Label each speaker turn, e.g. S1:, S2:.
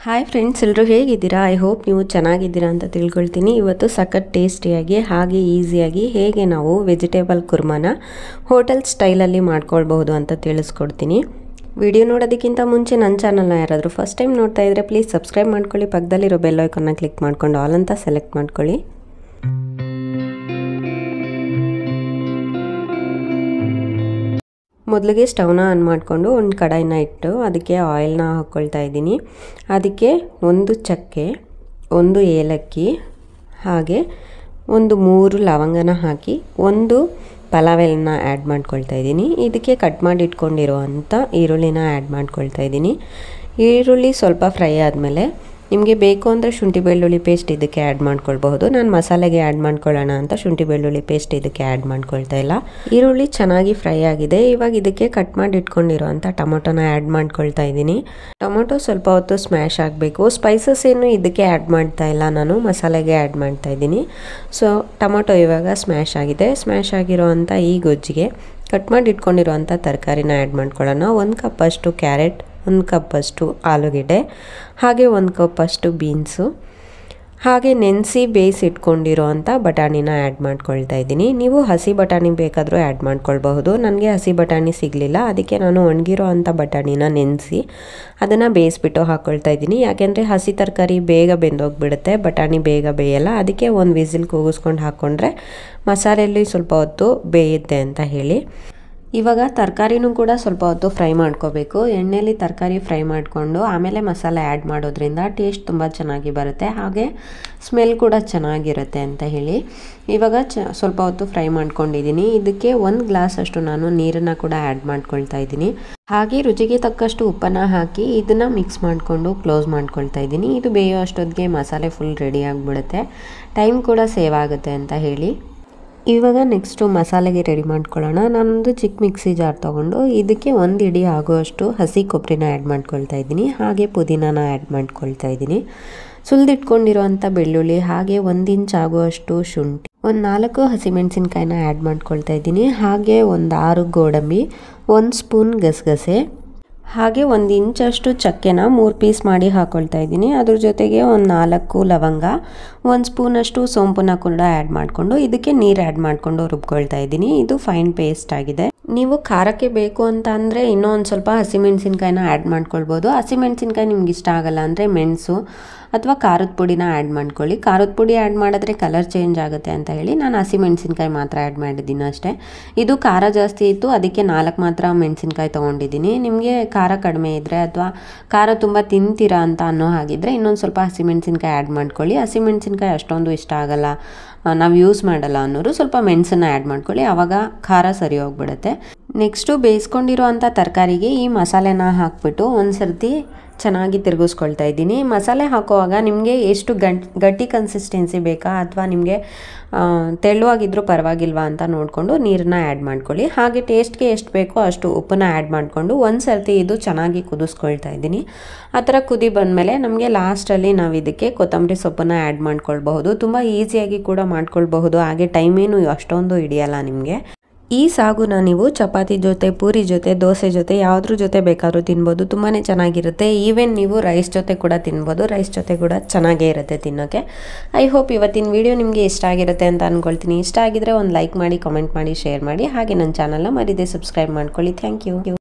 S1: Hi friends, ಎಲ್ಲರೂ ಹೇಗಿದ್ದೀರಾ? I hope ನೀವು ಚೆನ್ನಾಗಿದ್ದೀರಾ ಅಂತ ತಿಳ್ಕೊಳ್ತೀನಿ. ಇವತ್ತು ಸಖತ್ ಟೇಸ್ಟಿಯಾಗಿ ಹಾಗೆ ಈಸಿಯಾಗಿ ಹೇಗೆ ನಾವು ವೆಜಿಟೇಬಲ್ ಕುರ್ಮಾನ ಹೋಟೆಲ್ ಸ್ಟೈಲಲ್ಲಿ ಮಾಡ್ಕೊಳ್ಬಹುದು ಅಂತ ತಿಳಿಸ್ಕೊಡ್ತೀನಿ. ವಿಡಿಯೋ ನೋಡೋದಕ್ಕಿಂತ ಮುಂಚೆ ನನ್ನ ಚಾನಲ್ನ ಯಾರಾದರೂ ಫಸ್ಟ್ ಟೈಮ್ ನೋಡ್ತಾ ಇದ್ದರೆ ಪ್ಲೀಸ್ ಸಬ್ಸ್ಕ್ರೈಬ್ ಮಾಡ್ಕೊಳ್ಳಿ. ಪಕ್ಕದಲ್ಲಿರೋ ಬೆಲ್ ಐಕಾನ್ನ ಕ್ಲಿಕ್ ಮಾಡ್ಕೊಂಡು ಆಲ್ ಅಂತ ಸೆಲೆಕ್ಟ್ ಮಾಡ್ಕೊಳ್ಳಿ. ಮೊದಲಿಗೆ ಸ್ಟವ್ನ ಆನ್ ಮಾಡಿಕೊಂಡು ಒಂದು ಕಡಾಯಿನ ಇಟ್ಟು ಅದಕ್ಕೆ ಆಯಿಲ್ನ ಹಾಕ್ಕೊಳ್ತಾ ಇದ್ದೀನಿ. ಅದಕ್ಕೆ ಒಂದು ಚಕ್ಕೆ, ಒಂದು ಏಲಕ್ಕಿ, ಹಾಗೆ ಒಂದು 3 ಲವಂಗನ ಹಾಕಿ ಒಂದು ಪಲಾವ್ ಎಲೆನ ಆ್ಯಡ್ ಮಾಡ್ಕೊಳ್ತಾ ಇದ್ದೀನಿ. ಇದಕ್ಕೆ ಕಟ್ ಮಾಡಿ ಇಟ್ಕೊಂಡಿರುವಂಥ ಈರುಳ್ಳಿನ ಆ್ಯಡ್ ಮಾಡ್ಕೊಳ್ತಾ ಇದ್ದೀನಿ. ಈರುಳ್ಳಿ ಸ್ವಲ್ಪ ಫ್ರೈ ಆದಮೇಲೆ ನಿಮಗೆ ಬೇಕು ಅಂದರೆ ಶುಂಠಿ ಬೆಳ್ಳುಳ್ಳಿ ಪೇಸ್ಟ್ ಇದಕ್ಕೆ ಆ್ಯಡ್ ಮಾಡ್ಕೊಳ್ಬಹುದು. ನಾನು ಮಸಾಲೆಗೆ ಆ್ಯಡ್ ಮಾಡ್ಕೊಳ್ಳೋಣ ಅಂತ ಶುಂಠಿ ಬೆಳ್ಳುಳ್ಳಿ ಪೇಸ್ಟ್ ಇದಕ್ಕೆ ಆ್ಯಡ್ ಮಾಡ್ಕೊಳ್ತಾ ಇಲ್ಲ. ಈರುಳ್ಳಿ ಚೆನ್ನಾಗಿ ಫ್ರೈ ಆಗಿದೆ. ಇವಾಗ ಇದಕ್ಕೆ ಕಟ್ ಮಾಡಿ ಇಟ್ಕೊಂಡಿರೋವಂಥ ಟೊಮೊಟೊನ ಆ್ಯಡ್ ಮಾಡ್ಕೊಳ್ತಾ ಇದ್ದೀನಿ. ಟೊಮೊಟೊ ಸ್ವಲ್ಪ ಹೊತ್ತು ಸ್ಮ್ಯಾಶ್ ಆಗಬೇಕು. ಸ್ಪೈಸಸ್ ಏನು ಇದಕ್ಕೆ ಆ್ಯಡ್ ಮಾಡ್ತಾ ಇಲ್ಲ, ನಾನು ಮಸಾಲೆಗೆ ಆ್ಯಡ್ ಮಾಡ್ತಾ ಇದ್ದೀನಿ. ಸೊ ಟೊಮೊಟೊ ಇವಾಗ ಸ್ಮ್ಯಾಶ್ ಆಗಿದೆ. ಸ್ಮ್ಯಾಶ್ ಆಗಿರೋವಂಥ ಈ ಗೊಜ್ಜಿಗೆ ಕಟ್ ಮಾಡಿ ಇಟ್ಕೊಂಡಿರೋವಂಥ ತರಕಾರಿನ ಆ್ಯಡ್ ಮಾಡ್ಕೊಳ್ಳೋಣ. 1 ಕಪ್ಪಷ್ಟು ಕ್ಯಾರೆಟ್, 1 ಕಪ್ಪಷ್ಟು ಆಲೂಗೆಡ್ಡೆ, ಹಾಗೆ 1 ಕಪ್ಪಷ್ಟು ಬೀನ್ಸು, ಹಾಗೆ ನೆನೆಸಿ ಬೇಯಿಸಿಟ್ಕೊಂಡಿರೋ ಅಂಥ ಬಟಾಣಿನ ಆ್ಯಡ್ ಮಾಡ್ಕೊಳ್ತಾ ಇದ್ದೀನಿ. ನೀವು ಹಸಿ ಬಟಾಣಿ ಬೇಕಾದರೂ ಆ್ಯಡ್ ಮಾಡ್ಕೊಳ್ಬಹುದು. ನನಗೆ ಹಸಿ ಬಟಾಣಿ ಸಿಗಲಿಲ್ಲ, ಅದಕ್ಕೆ ನಾನು ಒಣಗಿರೋ ಅಂಥ ಬಟಾಣಿನ ನೆನೆಸಿ ಅದನ್ನು ಬೇಯಿಸ್ಬಿಟ್ಟು ಹಾಕ್ಕೊಳ್ತಾ ಇದ್ದೀನಿ. ಯಾಕೆಂದರೆ ಹಸಿ ತರಕಾರಿ ಬೇಗ ಬೆಂದೋಗ್ಬಿಡುತ್ತೆ, ಬಟಾಣಿ ಬೇಗ ಬೇಯಲ್ಲ. ಅದಕ್ಕೆ ಒಂದು ವಿಸಿಲ್ ಕೂಗಿಸ್ಕೊಂಡು ಹಾಕ್ಕೊಂಡ್ರೆ ಮಸಾಲೆಯಲ್ಲಿ ಸ್ವಲ್ಪ ಹೊತ್ತು ಬೇಯುತ್ತೆ ಅಂತ ಹೇಳಿ. ಇವಾಗ ತರಕಾರಿನೂ ಕೂಡ ಸ್ವಲ್ಪ ಹೊತ್ತು ಫ್ರೈ ಮಾಡ್ಕೋಬೇಕು. ಎಣ್ಣೆಯಲ್ಲಿ ತರಕಾರಿ ಫ್ರೈ ಮಾಡಿಕೊಂಡು ಆಮೇಲೆ ಮಸಾಲೆ ಆ್ಯಡ್ ಮಾಡೋದ್ರಿಂದ ಟೇಸ್ಟ್ ತುಂಬ ಚೆನ್ನಾಗಿ ಬರುತ್ತೆ, ಹಾಗೆ ಸ್ಮೆಲ್ ಕೂಡ ಚೆನ್ನಾಗಿರುತ್ತೆ ಅಂತ ಹೇಳಿ. ಇವಾಗ ಸ್ವಲ್ಪ ಹೊತ್ತು ಫ್ರೈ ಮಾಡ್ಕೊಂಡಿದ್ದೀನಿ. ಇದಕ್ಕೆ 1 ಗ್ಲಾಸ್ ಅಷ್ಟು ನಾನು ನೀರನ್ನು ಕೂಡ ಆ್ಯಡ್ ಮಾಡ್ಕೊಳ್ತಾ ಇದ್ದೀನಿ. ಹಾಗೆ ರುಚಿಗೆ ತಕ್ಕಷ್ಟು ಉಪ್ಪನ್ನು ಹಾಕಿ ಇದನ್ನು ಮಿಕ್ಸ್ ಮಾಡಿಕೊಂಡು ಕ್ಲೋಸ್ ಮಾಡ್ಕೊಳ್ತಾ ಇದ್ದೀನಿ. ಇದು ಬೇಯೋ ಅಷ್ಟೊತ್ತಿಗೆ ಮಸಾಲೆ ಫುಲ್ ರೆಡಿ ಆಗಿಬಿಡುತ್ತೆ, ಟೈಮ್ ಕೂಡ ಸೇವ್ ಆಗುತ್ತೆ ಅಂತ ಹೇಳಿ. ಇವಾಗ ನೆಕ್ಸ್ಟು ಮಸಾಲೆಗೆ ರೆಡಿ ಮಾಡ್ಕೊಳ್ಳೋಣ. ನಾನೊಂದು ಚಿಕ್ಕ ಮಿಕ್ಸಿ ಜಾರ್ ತೊಗೊಂಡು ಇದಕ್ಕೆ 1 ಇಡಿ ಆಗುವಷ್ಟು ಹಸಿ ಕೊಬ್ಬರಿನ ಆ್ಯಡ್ ಮಾಡ್ಕೊಳ್ತಾ ಇದ್ದೀನಿ. ಹಾಗೆ ಪುದೀನಾನ ಆ್ಯಡ್ ಮಾಡ್ಕೊಳ್ತಾ ಇದ್ದೀನಿ. ಸುಲಿದಿಟ್ಕೊಂಡಿರೋವಂಥ ಬೆಳ್ಳುಳ್ಳಿ, ಹಾಗೆ 1 ಇಂಚ್ ಆಗುವಷ್ಟು ಶುಂಠಿ, ಒಂದು 4 ಹಸಿಮೆಣಸಿನ್ಕಾಯಿನ ಆ್ಯಡ್ ಮಾಡ್ಕೊಳ್ತಾ ಇದ್ದೀನಿ. ಹಾಗೆ ಒಂದು 6 ಗೋಡಂಬಿ, 1 ಸ್ಪೂನ್ ಗಸಗಸೆ, ಹಾಗೆ 1 ಇಂಚಷ್ಟು ಚಕ್ಕೆನ 3 ಪೀಸ್ ಮಾಡಿ ಹಾಕ್ಕೊಳ್ತಾ ಇದ್ದೀನಿ. ಅದ್ರ ಜೊತೆಗೆ ಒಂದು 4 ಲವಂಗ, 1 ಸ್ಪೂನಷ್ಟು ಸೋಂಪನ್ನ ಕೂಡ ಆ್ಯಡ್ ಮಾಡಿಕೊಂಡು ಇದಕ್ಕೆ ನೀರು ಆ್ಯಡ್ ಮಾಡಿಕೊಂಡು ರುಬ್ಕೊಳ್ತಾ ಇದ್ದೀನಿ. ಇದು ಫೈನ್ ಪೇಸ್ಟ್ ಆಗಿದೆ. ನೀವು ಖಾರಕ್ಕೆ ಬೇಕು ಅಂತ ಅಂದರೆ ಇನ್ನೂ ಒಂದು ಸ್ವಲ್ಪ ಹಸಿಮೆಣಸಿನ್ಕಾಯಿನ ಆ್ಯಡ್ ಮಾಡ್ಕೊಳ್ಬೋದು. ಹಸಿಮೆಣಸಿನ್ಕಾಯಿ ನಿಮ್ಗೆ ಇಷ್ಟ ಆಗಲ್ಲ ಅಂದರೆ ಮೆಣಸು ಅಥವಾ ಖಾರದ ಪುಡಿನ ಆ್ಯಡ್ ಮಾಡ್ಕೊಳ್ಳಿ. ಖಾರದ ಪುಡಿ ಆ್ಯಡ್ ಮಾಡಿದ್ರೆ ಕಲರ್ ಚೇಂಜ್ ಆಗುತ್ತೆ ಅಂತ ಹೇಳಿ ನಾನು ಹಸಿಮೆಣಸಿನ್ಕಾಯಿ ಮಾತ್ರ ಆ್ಯಡ್ ಮಾಡಿದ್ದೀನಿ ಅಷ್ಟೇ. ಇದು ಖಾರ ಜಾಸ್ತಿ ಇತ್ತು, ಅದಕ್ಕೆ 4 ಮಾತ್ರ ಮೆಣಸಿನ್ಕಾಯಿ ತೊಗೊಂಡಿದ್ದೀನಿ. ನಿಮಗೆ ಖಾರ ಕಡಿಮೆ ಇದ್ದರೆ ಅಥವಾ ಖಾರ ತುಂಬ ತಿಂತೀರಾ ಅಂತ ಅನ್ನೋ ಹಾಗಿದ್ರೆ ಇನ್ನೊಂದು ಸ್ವಲ್ಪ ಹಸಿಮೆಣಸಿನ್ಕಾಯಿ ಆ್ಯಡ್ ಮಾಡ್ಕೊಳ್ಳಿ. ಹಸಿಮೆಣಸಿನ್ಕಾಯಿ ಅಷ್ಟೊಂದು ಇಷ್ಟ ಆಗಲ್ಲ, ನಾವು ಯೂಸ್ ಮಾಡಲ್ಲ ಅನ್ನೋರು ಸ್ವಲ್ಪ ಮೆಣಸನ್ನು ಆ್ಯಡ್ ಮಾಡ್ಕೊಳ್ಳಿ, ಆವಾಗ ಖಾರ ಸರಿ ಹೋಗ್ಬಿಡುತ್ತೆ. ನೆಕ್ಸ್ಟು ಬೇಯಿಸ್ಕೊಂಡಿರೋ ಅಂಥ ತರಕಾರಿಗೆ ಈ ಮಸಾಲೆನ ಹಾಕ್ಬಿಟ್ಟು ಒಂದು ಸರ್ತಿ ಚೆನ್ನಾಗಿ ತಿರುಗಿಸ್ಕೊಳ್ತಾ ಇದ್ದೀನಿ. ಮಸಾಲೆ ಹಾಕುವಾಗ ನಿಮಗೆ ಎಷ್ಟು ಗಟ್ಟಿ ಕನ್ಸಿಸ್ಟೆನ್ಸಿ ಬೇಕಾ ಅಥವಾ ನಿಮಗೆ ತೆಳುವಾಗಿದ್ರೂ ಪರವಾಗಿಲ್ವಾ ಅಂತ ನೋಡಿಕೊಂಡು ನೀರನ್ನ ಆ್ಯಡ್ ಮಾಡ್ಕೊಳ್ಳಿ. ಹಾಗೆ ಟೇಸ್ಟ್ಗೆ ಎಷ್ಟು ಬೇಕೋ ಅಷ್ಟು ಉಪ್ಪನ್ನ ಆ್ಯಡ್ ಮಾಡಿಕೊಂಡು ಒಂದು ಸರ್ತಿ ಇದು ಚೆನ್ನಾಗಿ ಕುದಿಸ್ಕೊಳ್ತಾ ಇದ್ದೀನಿ. ಆ ಥರ ಕುದಿ ಬಂದಮೇಲೆ ನಮಗೆ ಲಾಸ್ಟಲ್ಲಿ ನಾವು ಇದಕ್ಕೆ ಕೊತ್ತಂಬರಿ ಸೊಪ್ಪನ್ನು ಆ್ಯಡ್ ಮಾಡ್ಕೊಳ್ಬಹುದು. ತುಂಬ ಈಸಿಯಾಗಿ ಕೂಡ ಮಾಡ್ಕೊಳ್ಬಹುದು, ಹಾಗೆ ಟೈಮೇನು ಅಷ್ಟೊಂದು ಹಿಡಿಯಲ್ಲ ನಿಮಗೆ. ಈ ಸಾಗುನ ನೀವು ಚಪಾತಿ ಜೊತೆ, ಪೂರಿ ಜೊತೆ, ದೋಸೆ ಜೊತೆ ಯಾವುದ್ರ ಜೊತೆ ಬೇಕಾದ್ರೂ ತಿನ್ಬೋದು. ತುಂಬಾ ಚೆನ್ನಾಗಿರುತ್ತೆ. ಈವನ್ ನೀವು ರೈಸ್ ಜೊತೆ ಕೂಡ ತಿನ್ಬೋದು. ರೈಸ್ ಜೊತೆ ಕೂಡ ಚೆನ್ನಾಗೇ ಇರುತ್ತೆ ತಿನ್ನೋಕ್ಕೆ. ಐ ಹೋಪ್ ಇವತ್ತಿನ ವಿಡಿಯೋ ನಿಮಗೆ ಇಷ್ಟ ಆಗಿರುತ್ತೆ ಅಂತ ಅಂದ್ಕೊಳ್ತೀನಿ. ಇಷ್ಟ ಆಗಿದ್ರೆ ಒಂದು ಲೈಕ್ ಮಾಡಿ, ಕಾಮೆಂಟ್ ಮಾಡಿ, ಶೇರ್ ಮಾಡಿ, ಹಾಗೆ ನನ್ನ ಚಾನಲ್ನ ಮರೀದೆ ಸಬ್ಸ್ಕ್ರೈಬ್ ಮಾಡ್ಕೊಳ್ಳಿ. Thank you.